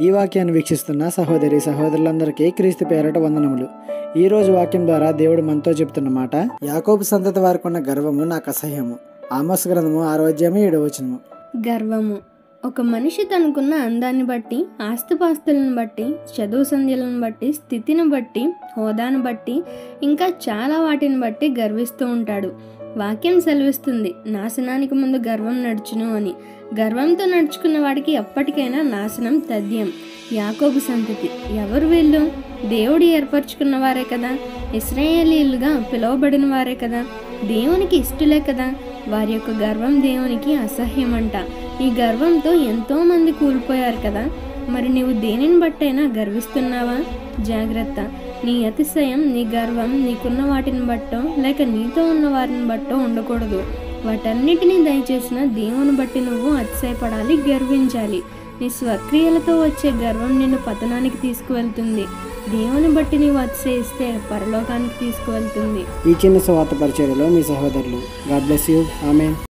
ఈ వాక్యాన్ని వీక్షిస్తున్న సహోదరి సహోదరులందరికీ క్రీస్తు పేరట వందనములు. ఈరోజు వాక్యం ద్వారా దేవుడు మనతో చెప్తున్న మాట, యాకోబు సంతతి వారికి ఉన్న గర్వము నాకు అసహ్యము. ఆమోస్ గ్రంథము 6వ అధ్యాయము 7వ వచనము. గర్వము ఒక మనిషి తనకున్న అందాన్ని బట్టి, ఆస్తుపాస్తులను బట్టి, చదువు సంధ్యలను బట్టి, స్థితిని బట్టి, హోదాను బట్టి, ఇంకా చాలా వాటిని బట్టి గర్విస్తూ ఉంటాడు. వాక్యం సెలవిస్తుంది, నాశనానికి ముందు గర్వం నడుచును అని. గర్వంతో నడుచుకున్న వాడికి ఎప్పటికైనా నాశనం తథ్యం. యాకోబు సంతతి ఎవరు వీళ్ళు? దేవుడు ఏర్పరచుకున్న వారే కదా, ఇశ్రాయేలీయులుగా పిలువబడిన వారే కదా, దేవునికి ఇష్టలే కదా. వారి యొక్క గర్వం దేవునికి అసహ్యమంట. ఈ గర్వంతో ఎంతో మంది కూలిపోయారు కదా. మరి నీవు దేనిని బట్టైనా గర్విస్తున్నావా? జాగ్రత్త. నీ అతిశయం, నీ గర్వం నీకున్న వాటిని బట్టో లేక నీతో ఉన్న వారిని బట్టో ఉండకూడదు. వాటన్నిటినీ దయచేసిన దేవుని బట్టి నువ్వు అతిశయపడాలి, గర్వించాలి. నీ స్వక్రియలతో వచ్చే గర్వం నిన్ను పతనానికి తీసుకువెళ్తుంది. దేవుని బట్టి నీవు అతిశయిస్తే పరలోకానికి తీసుకువెళ్తుంది. ఈ చిన్న సువార్త పరిచర్యలో మీ సహోదరులు. God bless you. ఆమేన్.